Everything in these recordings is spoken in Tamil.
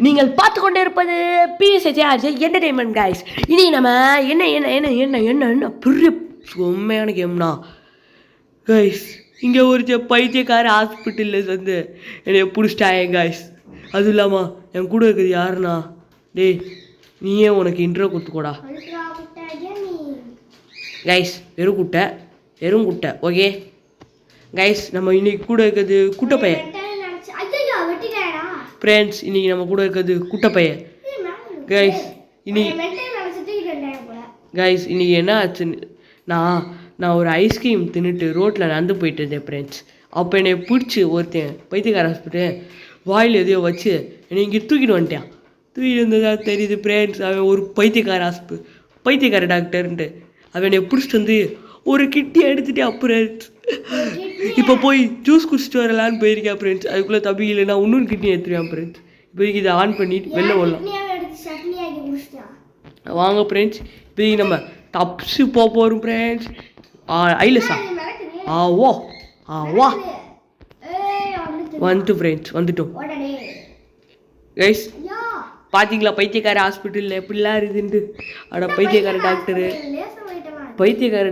நீங்கள் பார்த்து கொண்டே இருப்பது பிஎஸ்ஹெச் என்டர்டெயின்மெண்ட் கைஸ். இனி நம்ம என்ன என்ன என்ன என்ன என்ன என்ன பெரிய உண்மையான கேம்னா கைஸ், இங்கே ஒரு பைத்தியக்கார ஹாஸ்பிட்டலில் வந்து என்னை பிடிச்சிட்டாங்க கைஸ். அதுவும் இல்லாமல் என் கூட இருக்குது யாருண்ணா? டேய் நீயே உனக்கு இன்ட்ரோ கொடுத்துக்கோடா கைஸ். வெறும் குட்டை ஓகே கைஸ். நம்ம இன்னைக்கு கூட இருக்கிறது குட்டைப்பையன் ஃப்ரெண்ட்ஸ். இன்னைக்கு நம்ம கூட இருக்கிறது குட்டைப்பையன் கைஸ். இன்னைக்கு என்ன ஆச்சுன்னு நான் ஒரு ஐஸ்கிரீம் தின்னுட்டு ரோட்டில் நடந்து போயிட்டு இருந்தேன் ஃப்ரெண்ட்ஸ். அப்போ என்னை பிடிச்சி ஒருத்தன் பைத்தியக்கார ஹாஸ்பிட்டல் வாயில் எதையோ வச்சு என்னை இங்கே தூக்கிட்டு வந்துட்டான். தூக்கிட்டு வந்ததா தெரியுது ஃப்ரெண்ட்ஸ். அவன் ஒரு பைத்தியக்கார டாக்டர்ன்ட்டு அவன் என்னை பிடிச்சிட்டு வந்து ஒரு கிட்டி எடுத்துட்டான் ஃப்ரெண்ட்ஸ். இப்போ போய் ஜூஸ் குடிச்சிட்டு வரலான்னு போயிருக்கேன் ஃப்ரெண்ட்ஸ். அதுக்குள்ளே தம்பி இல்லைன்னா இன்னொரு கிட்னி எடுத்துருவேன் ஃப்ரெண்ட்ஸ். இப்போதைக்கு இதை ஆன் பண்ணிட்டு வெளில வரலாம் வாங்க ஃப்ரெண்ட்ஸ். இப்போதைக்கு நம்ம தப்ஸு போகிறோம் ஃப்ரெண்ட்ஸ். ஐலஸா வா வந்துட்டோம் கைஸ். பார்த்தீங்களா பைத்தியக்கார ஹாஸ்பிட்டலில் எப்படிலாம் இருக்குதுன்ட்டு. ஆனால் பைத்தியக்கார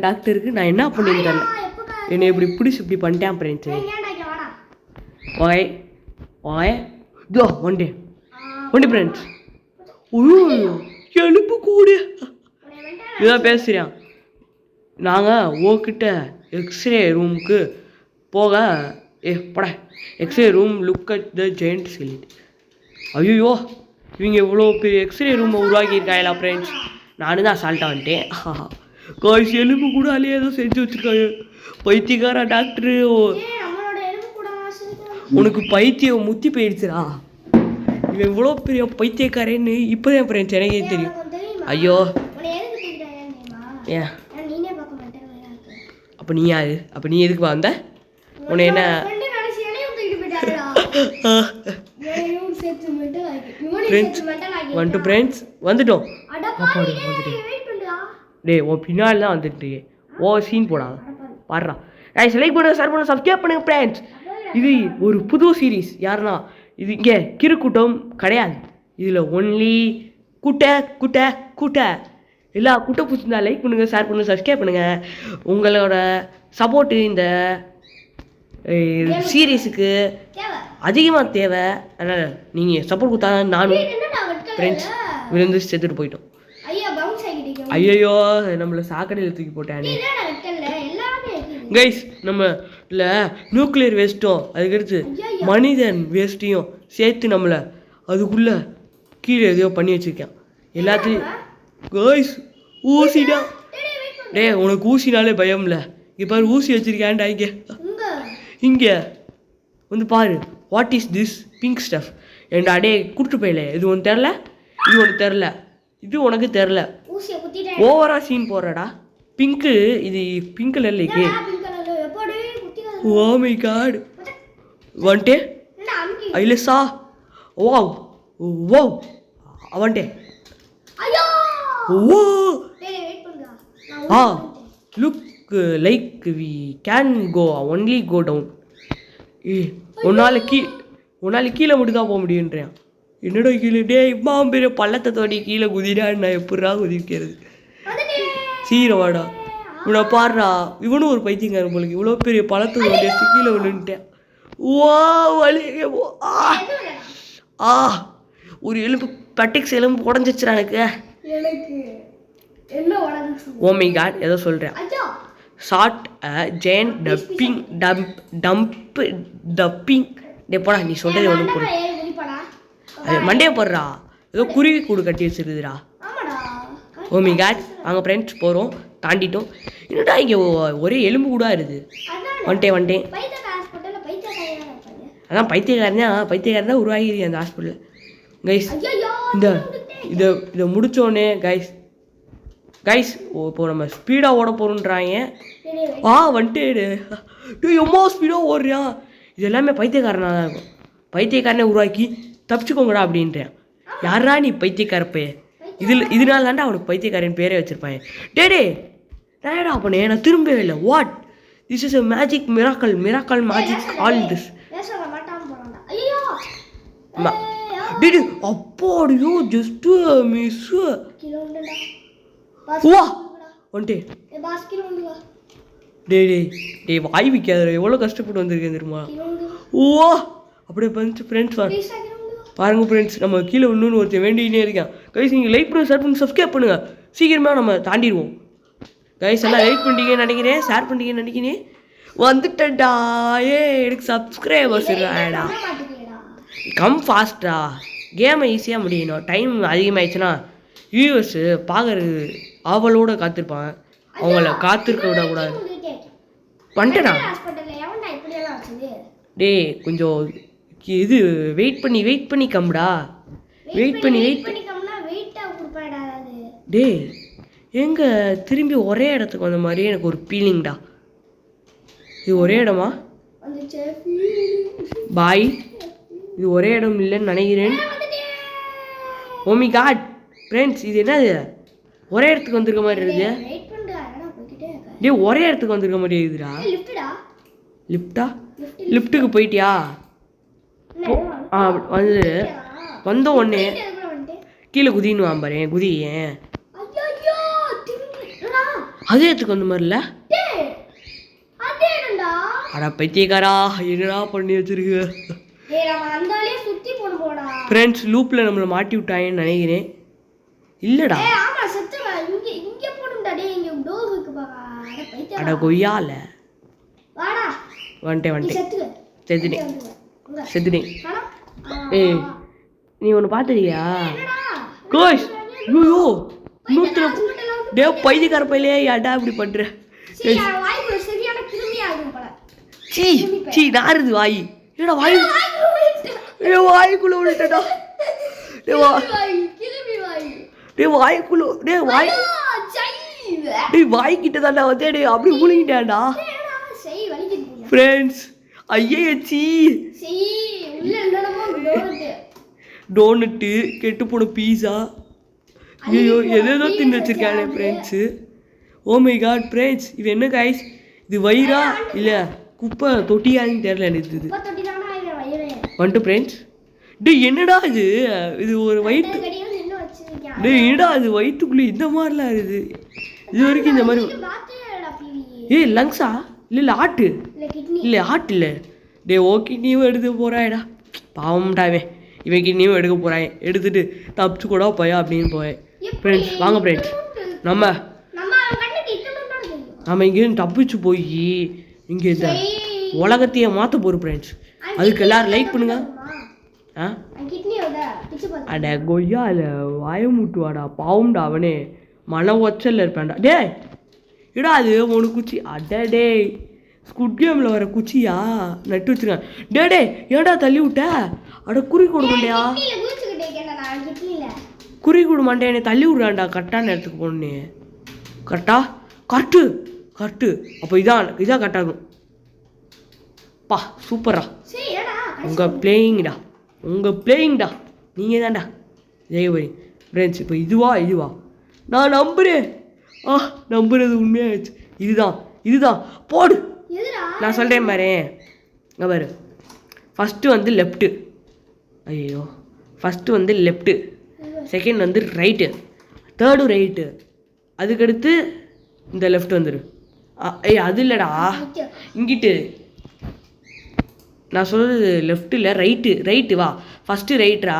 டாக்டருக்கு நான் என்ன பண்ணின்னு தெரியல. என்னை இப்படி பிடிச்சி இப்படி பண்ணிட்டேன் ஃப்ரெண்ட்ஸு. One day friends. எழுப்பு கூட இதான் பேசுகிறேன். நாங்கள் ஓக்கிட்ட எக்ஸ்ரே ரூமுக்கு போக படா x-ray room look at the giant சொல்லிட்டு ஐயோ இவங்க இவ்வளோ பெரிய எக்ஸ்ரே ரூமை உருவாக்கியிருக்காங்களா ஃப்ரெண்ட்ஸ். நானும் தான் சால்ட்டாக வந்துட்டேன். காய்ச்சி எலும்பு கூட அலையே ஏதோ செஞ்சு வச்சுருக்காங்க பைத்தியக்கார டாக்டரு. உனக்கு பைத்தியம் முத்தி போயிடுச்சுடா. இவன் இவ்வளோ பெரிய பைத்தியக்காரன்னு இப்போதான் ஃப்ரெண்ட்ஸ் எனக்கே தெரியும். ஐயோ ஏன் அப்போ நீ யாரு? அப்போ நீ எதுக்கு வந்த? உன்னை என்ன ஃப்ரெண்ட்ஸ் வந்துட்டோம். டே உன் பின்னாடி தான் வந்துட்டு சீன் போடாங்க பாடுறா. லைக் பண்ணுங்க, ஷேர் பண்ணுங்க, சப்ஸ்கிரைப் பண்ணுங்க ஃப்ரெண்ட்ஸ். இது ஒரு புது சீரீஸ். யாருன்னா இது இங்கே கிறுக்கூட்டம் கிடையாது. இதில் ஒன்லி குட்டை எல்லா குட்டை பிடிச்சிருந்தா லைக் பண்ணுங்கள், ஷேர் பண்ணுங்கள், சப்ஸ்கிரைப் பண்ணுங்கள். உங்களோட சப்போர்ட்டு இந்த சீரீஸுக்கு அதிகமாக தேவை. அதனால் நீங்கள் சப்போர்ட் கொடுத்தா நானும் ஃப்ரெண்ட்ஸ் விழுந்து செத்துட்டு போயிட்டோம். ஐயோ நம்மளை சாக்கடையில் தூக்கி போட்டானே கைஸ். நம்ம இல்லை நியூக்ளியர் வேஸ்ட்டும் அதுக்கடுத்து மனிதன் வேஸ்ட்டையும் சேர்த்து நம்மளை அதுக்குள்ளே கீழே எதையோ பண்ணி வச்சுருக்கேன் எல்லாத்தையும் கைஸ். ஊசிடா டே உனக்கு ஊசினாலே பயம் இல்லை. இங்கே பாரு ஊசி வச்சுருக்கேன்டா. இங்கே வந்து பாரு. What is this pink stuff? ஏண்டா டே கூட்டு போயில. இது ஒன்று தெரில, இது ஒன்று தெரில, இது உனக்கு தெரில. ஓவராக சீன் போடுறடா. பிங்க்கு இது பிங்க் கலர்லைக்கு. ஓ மை காட் வந்துட்டே ஐலஸா. ஓ அவன்ட்டே look like we can go only go down. உன்னால் கீழே மட்டும் தான் போக முடியுன்றேன். என்னடா கீழே டே இம்மா பெரிய பள்ளத்தை தோண்டி கீழே குதிடான்னு நான் எப்படா குதிக்கிறது? சீரவாடா இவனை பாடுறா. இவனும் ஒரு பைத்தியக்காரன் போலுக்கு. இவ்வளோ பெரிய பள்ளத்தை தோண்டி கீழே விழுந்துட்டேன். வலியே ஒரு எலும்பு பட்டிக்ஸ் எலும்பு உடஞ்சிச்சுடா எனக்கு. ஓ மை காட் ஏதோ சொல்கிறேன். ஷார்ட் ஜெயண்ட் டப்பிங் டே போடா. நீ சொல்கிறது ஒன்று போடு. அது மண்டே போடுறா. ஏதோ குருவி கூடு கட்டி வச்சிருக்குதுடா. ஓ மை காட் வாங்க ஃப்ரெண்ட்ஸ் போகிறோம். தாண்டிட்டோம். என்னடா இங்கே ஒரே எலும்பு கூட இருக்குது. வந்துட்டேன். அதான் பைத்தியக்காரன் தான் உருவாகிருக்கு அந்த ஹாஸ்பிட்டலில் கைஸ். இதை முடித்தோடனே கைஸ் இப்போ நம்ம ஸ்பீடாக ஓட போகிறோன்றாங்க. வந்துட்டு எம்மோ ஸ்பீடாக ஓடுறான். இது எல்லாமே பைத்தியக்காரனாக தான் இருக்கும். பைத்தியக்காரனை உருவாக்கி தப்பிச்சுக்கோங்கடா அப்படின்றேன். யாரா நீ பைத்தியக்காரப்பே? இதனால தாண்டா அவனுக்கு பைத்தியக்காரன் பேரே வச்சுருப்பாங்க. டேடே டேடா பண்ணே நான் திரும்பவே இல்லை. What this is a magic miracle magic all this டேய் அப்பாடியோ ஜஸ்ட் மிஸ் கீழே உண்டுடா. வா வந்துட்டே. பாஸ் கீழே உண்டு வா. டேய் வாய் விக்காத, எவ்வளோ கஷ்டப்பட்டு வந்திருக்கேன் தெரியுமா? கீழே உண்டு. ஓ அப்படியே வந்து ஃப்ரெண்ட்ஸ் வா ப்ளீஸ் கீழே உண்டு வா. பாருங்க ஃப்ரெண்ட்ஸ், நம்ம கீழே இன்னொன்று ஒருத்தர் வேண்டிகிட்டே இருக்கேன். கைஸ் நீங்கள் லைக் பண்ணி ஷேர் பண்ணி சப்ஸ்கிரைப் பண்ணுங்கள், சீக்கிரமாக நம்ம தாண்டிடுவோம். கைஸ் எல்லாம் லைக் பண்ணிட்டீங்கன்னு நினைக்கிறேன், ஷேர் பண்ணிட்டீங்கன்னு நினைக்கிறேன். வந்துட்டேன்டா, எனக்கு சப்ஸ்கிரைபர்ஸ் இருக்காடா. கம் ஃபாஸ்டா, கேமை ஈஸியாக முடியணும். டைம் அதிகமாகிடுச்சுன்னா வியூவர்ஸு பார்க்கறது ஆவலோடு காத்திருப்பாங்க, அவங்கள காத்திருக்க விடக்கூடாது. வந்துட்டேனா? டேய் கொஞ்சம் இது வெயிட் பண்ணி கம்டா. வெயிட் பண்ணி டேய் எங்க திரும்பி ஒரே இடத்துக்கு வந்த மாதிரி எனக்கு ஒரு ஃபீலிங்டா. இது ஒரே இடமா? பாய், இது ஒரே இடம் இல்லைன்னு நினைக்கிறேன். ஓ மை காட் ஃப்ரெண்ட்ஸ், இது என்னது ஒரே இடத்துக்கு வந்திருக்க மாதிரி இருக்குது. டேய் ஒரே இடத்துக்கு வந்திருக்க மாதிரி இருக்குதுடா. லிஃப்டா? லிஃப்ட்டுக்கு போயிட்டியா? வந்து வந்த உடனே கீழே குதின்னு வாம்பாரு, குதி. ஏன் அதே இடத்துக்கு வந்த மாதிரி இல்லை? அடா பைத்தியக்காரா, என்னடா பண்ணி வச்சிருக்கு ஃப்ரெண்ட்ஸ். லூப்பில் நம்மளை மாட்டி விட்டாங்கன்னு நினைக்கிறேன். இல்லைடா, அட கொய்யால வந்துட்டேன் செத்துட்டேன். ஏய் நீ ஒன்று பார்த்துறியா? கோஷ் ஐயோ நூற்று டே பைத்தியக்கார பையிலே ஏன்டா இப்படி பண்ணுற? சீ நாருது வாய். என்னடா வாய்? வாய்க்குள்ள விட்டுட்டா. வாய்க்குள்ள வாய்க்கிட்ட தாண்டா வந்து அப்படி முழுங்கிட்டான்டா ஃப்ரெண்ட்ஸ். ஐயச்சி டோனட்டு, கெட்டு போன பீஸா, ஐயோ எதோ தின்னு வச்சிருக்கானே friends. Oh my god friends, இது என்ன கைஸ்? இது வயிறா இல்லை குப்பை தொட்டியான்னு தெரியல எனக்கு. இது வந்துட்டு ஃப்ரெண்ட்ஸ். டே என்னடா இது? இது ஒரு வயிற்று. டே என்னடா இது வயிற்றுக்குள்ளே இந்த மாதிரிலாம் இருக்குது? இது வரைக்கும் இந்த மாதிரி. ஏய் லங்ஸா? இல்லை ஆட்டு இல்லை ஆட்டு இல்லை. டே ஓ கிட்னியும் எடுத்து போகிறாயடா, பாவம்டாவே. இவன் கிட்னியும் எடுக்க போகிறான், எடுத்துட்டு தப்பிச்சு கூட போயா அப்படின்னு போயேன். ஃப்ரெண்ட்ஸ் வாங்க ஃப்ரெண்ட்ஸ், நம்ம இங்கேருந்து தப்பிச்சு போய் இங்கே இந்த உலகத்தையே மாற்ற போகிறோம் ஃப்ரெண்ட்ஸ். அதுக்கு எல்லோரும் லைக் பண்ணுங்க. அட கொய்யா இல்லை வாயமுட்டுவாடா, பாவம்டா அவனே, மன ஒச்சலில் இருப்பான்டா. டே இடா அது உனக்கு குச்சி. அட டே ஸ்குட் கேமில் வர குச்சியா நட்டு வச்சுருக்கேன். டே ஏடா தள்ளி விட்ட? அட குறி கொடு மாட்டியா? குறி கொடு மாட்டேன், என்னை தள்ளி விட்றான்டா கரெக்டான இடத்துக்கு போகணுன்னு. கரெக்டு. அப்போ இதான் கரெக்டாகும். பா சூப்பரா உங்கள் பிளேயிங்டா நீங்கள் தான்டா ஜெயபரி ஃப்ரெண்ட்ஸ். இப்போ இதுவா நான் நம்புகிறேன். நம்புறது உண்மையாகிடுச்சு. இதுதான் போடு. நான் சொல்கிறேன் பாரு, இங்கே பாரு. ஃபஸ்ட்டு வந்து லெஃப்ட்டு, ஐயோ ஃபஸ்ட்டு வந்து லெஃப்ட்டு, செகண்ட் வந்து ரைட்டு, தேர்டு ரைட்டு, அதுக்கடுத்து இந்த லெஃப்ட் வந்துடு. அது இல்லைடா, இங்கிட்டு நான் சொல்கிறது லெஃப்ட் இல்லை ரைட்டு வா. ஃபஸ்ட்டு ரைட்ரா.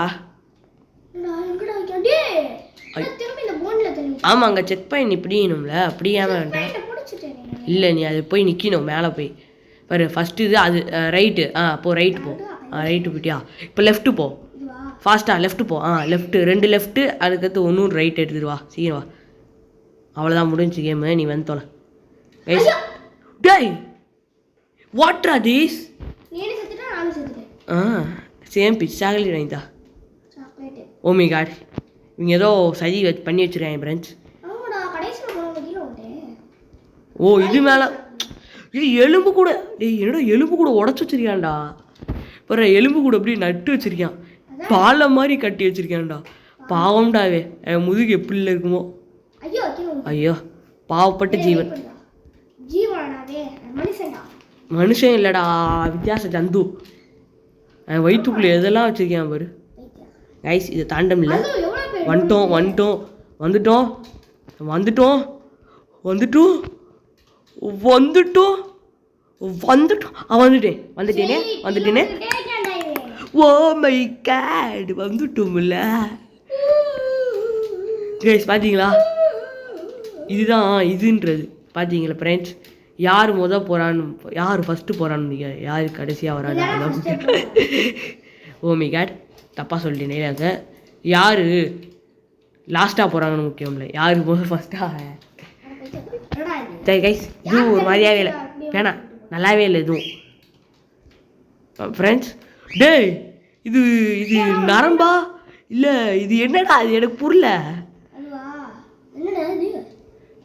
ஆமாம் அங்கே செக் பாயிண்ட் இப்படினும்ல, அப்படியே வேண்டாம். இல்லை நீ அது போய் நிற்கணும் மேலே போய் பாரு. ஃபஸ்ட்டு இது அது ரைட்டு. அப்போ ரைட்டு போ. ரைட்டு போயிட்டியா? இப்போ லெஃப்ட்டு போ ஃபாஸ்ட்டாக. லெஃப்ட்டு போ. லெஃப்ட்டு 2 லெஃப்ட்டு, அதுக்கடுத்து ஒன்றும் ரைட் எடுத்துட்டு வா, சீக்கிரம் வா. அவ்வளோதான் முடிஞ்சு கேமு, நீ வந்து தொலை. டேய் வாட்ரா தீஸ்? சேம் பிச் சாக்லேட் வாங்கிட்டா. ஓ மை காட், இவங்க ஏதோ சதி பண்ணி வச்சுருக்காங்க ஃப்ரெண்ட்ஸ். ஓ இது மேலே இது எலும்பு கூட. டேய் என்னடா எலும்பு கூட உடச்சி வச்சிருக்கான்டா. பாரு எலும்பு கூட அப்படியே நட்டு வச்சிருக்கான், பாலை மாதிரி கட்டி வச்சிருக்கான்டா. பாவம்டாவே, முதுகு எப்படி இருக்குமோ. ஐயோ பாவப்பட்ட ஜீவன். மனுஷன் இல்லைடா, வித்தியாச ஜந்து. வயிற்றுக்குள்ளே எதெல்லாம் வச்சிருக்கான் பாரு. கைஸ் இது தாண்டம் இல்லை. அது எவ்வளவு பேர் வந்துட்டோம் வந்துட்டோம் வந்துட்டோம் வந்துட்டோம் வந்துட்டோம் வந்துட்டோம் வந்துட்டோம் வந்துட்டேனே வந்துட்டேனே. ஓ மை காட் வந்துட்டோம்ல கைஸ். பார்த்தீங்களா இதுதான் இதுன்றது பார்த்தீங்களா ஃப்ரெண்ட்ஸ். யார் போகிறான்னு யார் ஃபஸ்ட்டு போகிறான்னு நீங்கள் யார் கடைசியாக வரான்னு. ஓ மை காட் தப்பாக சொல்லிட்டேனே. அங்கே யார் லாஸ்ட்டாக போகிறாங்கன்னு முக்கியம் இல்லை, யாருக்கு போது ஃபஸ்ட்டாக. சரி கைஸ் இது ஒரு மாதிரியாகவே இல்லை, வேணாம் நல்லாவே இல்லை இதுவும் ஃப்ரெண்ட்ஸ். டேய் இது இது நரம்பா இல்லை இது என்னடா அது எனக்கு புரியல.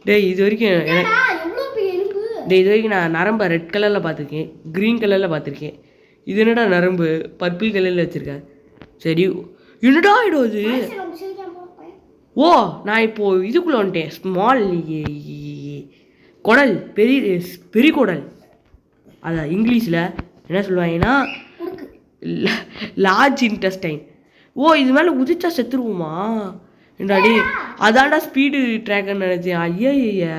டேய் இது வரைக்கும் எனக்கு டேய் இது வரைக்கும் நான் நரம்பை ரெட் கலரில் பார்த்துருக்கேன், க்ரீன் கலரில் பார்த்துருக்கேன். இது என்னடா நரம்பு பர்பிள் கலரில் வச்சுருக்கேன். சரி என்னடா ஆகிடும் அது. ஓ நான் இப்போது இதுக்குள்ளே வந்துட்டேன். ஸ்மால் குடல் பெரிய குடல், அதான் இங்கிலீஷில் என்ன சொல்லுவாங்கன்னா லார்ஜ் இன்டெஸ்டைன். ஓ இது மேலே குதிச்சா செத்துருவோமா என்னடாடி. அதான்டா ஸ்பீடு ட்ராக்கர்னு நினச்சேன். ஐயா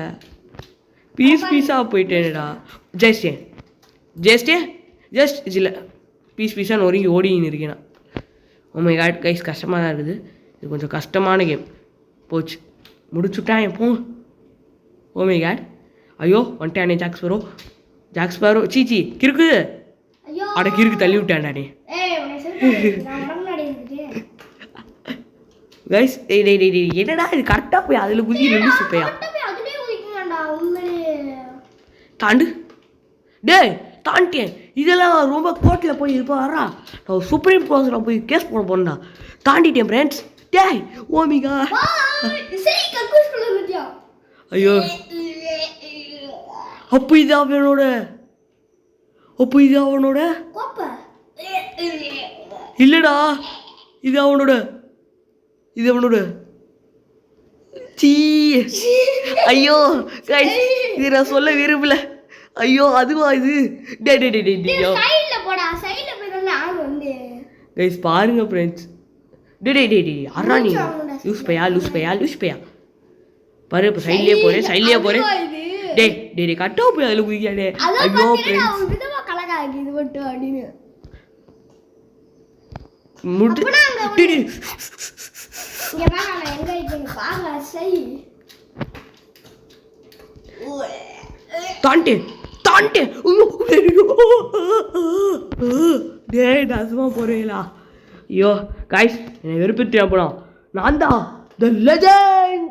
பீஸாக போயிட்டேன்டா. ஜஸ்ட் இதில் பீஸாக நொறுங்கி ஓடின்னு இருக்கேன். ஓ மை காட் கைஸ் கஷ்டமாக தான் இருக்குது. இது கொஞ்சம் கஷ்டமான கேம். போச்சு முடிச்சுட்டான் எப்போ. ஓ மை காட் ஐயோ வந்துட்டானே ஜாக் ஸ்பேரோ சீச்சி கிறுக்கு அட கிறுக்கு தள்ளி விட்டான்டானே. கைஸ் என்னடா இது கரெக்டாக போய் அதில் குதி ரெண்டு சுப்பையா தாண்டு. டேய் தாண்டிட்டேன். இதெல்லாம் ரொம்ப கோர்ட்டில் போய் இருப்பா வரா. நான் சுப்ரீம் கோர்ட்டில் போய் கேஸ் போட போனேன்டா. தாண்டிட்டேன் ஃப்ரெண்ட்ஸ். டேய் ஓமிகா ஐயோ அப்போ இது அவனோட இல்லடா இது அவனோட சீ. ஐயோ கைஸ் இது நான் சொல்ல விரும்பல. ஐயோ அதுவா இது. கைஸ் பாருங்க ஃப்ரெண்ட்ஸ். டே அறா நீ லூஸ் பையா பாரு. இப்போ சைட்லேயே போகிறேன். டே கட்டா போய் அதில் குதிக்காடே. ஐயோ ஃப்ரெண்ட்ஸ் தாண்டே டேய் நாசமாக போகிறீங்களா. ஐயோ காய்ஸ் என்னை வெறுப்பிட்டு போனோம். நான் தான் த லெஜெண்ட்.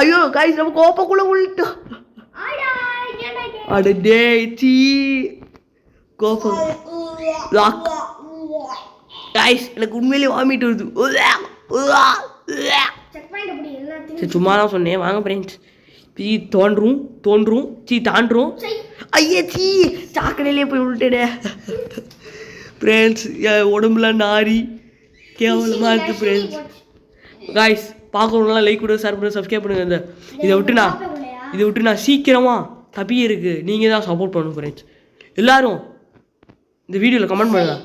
ஐயோ காய்ஸ் நம்ம கோப்பக்குள்ளே உள்ளிட்டோம். அட டேய் சீ கோப்பம் லாக். காய்ஸ் எனக்கு உண்மையிலேயே வாமிட் வருது. சரி சும்மா தான் சொன்னேன். வாங்க ஃப்ரெண்ட்ஸ். சீ தோன்றும் சீ தாண்டுரும். ஐயே சீ சாக்கடையிலே போய் விட்டுட்டே ஃப்ரெண்ட்ஸ். என் உடம்புல நாரி கேவலமாக இருக்குது ஃப்ரெண்ட்ஸ். காய்ஸ் பார்க்கணும்னா லைக் கொடுங்க, ஷேர் பண்ணுங்க, சப்ஸ்கிரைப் பண்ணுங்க. இதை விட்டு நான் சீக்கிரமாக தப்பி இருக்குது. நீங்கள் தான் சப்போர்ட் பண்ணணும் ஃப்ரெண்ட்ஸ். எல்லோரும் இந்த வீடியோவில் கமெண்ட் பண்ணுங்க.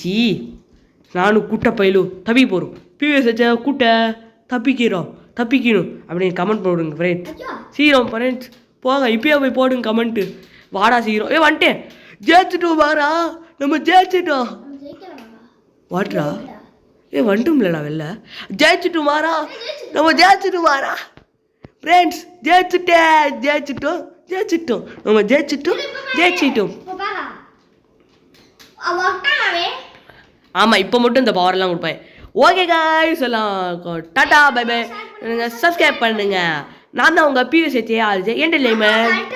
சீ நானும் கூட்ட பயிலும் தப்பி போகிறோம். பிவிஎஸ் வச்ச கூட்ட தப்பிக்கணும் அப்படின்னு கமெண்ட் போடுங்க ஃப்ரெண்ட்ஸ். சீக்கிரம் ஃப்ரெண்ட்ஸ் போங்க இப்பயே போய் போடுங்க கமெண்ட்டு. வாடா சீக்கிரம். வந்துட்டேன். ஜெயிச்சிட்டோம் வாரா. நம்ம ஜெயிச்சிட்டோம். வாட்ரா வந்துட்டோம்லடா வெளில. ஜெயிச்சிட்டோம் வாரா. நம்ம ஜெயிச்சிட்டோம் வாரா ஃப்ரெண்ட்ஸ். ஜெயிச்சிட்டோம் நம்ம ஜெயிச்சிட்டோம். ஆமாம் இப்போ மட்டும் இந்த பவர்லாம் கொடுப்பேன். ஓகே காய்ஸ் எல்லாம் டாட்டா பை பை. சப்ஸ்கிரைப் பண்ணுங்க. நான் தான் உங்கள் பிவிஎஸ்ஏ என்டர்டெயின்மெண்ட்.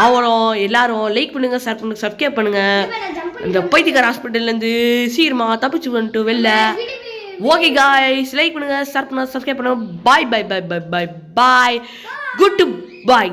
அவரும் எல்லாரும் லைக் பண்ணுங்க, ஷேர் பண்ணுங்க, சப்ஸ்கிரைப் பண்ணுங்க. இந்த பைத்தியக்கார ஹாஸ்பிட்டல்லேருந்து சீக்கிரமா தப்பிச்சு வந்துட்டு வெளில. ஓகே காய்ஸ் லைக் பண்ணுங்க, ஷேர் பண்ணுங்க, சப்ஸ்கிரைப் பண்ணுங்க. பாய் குட் பாய்.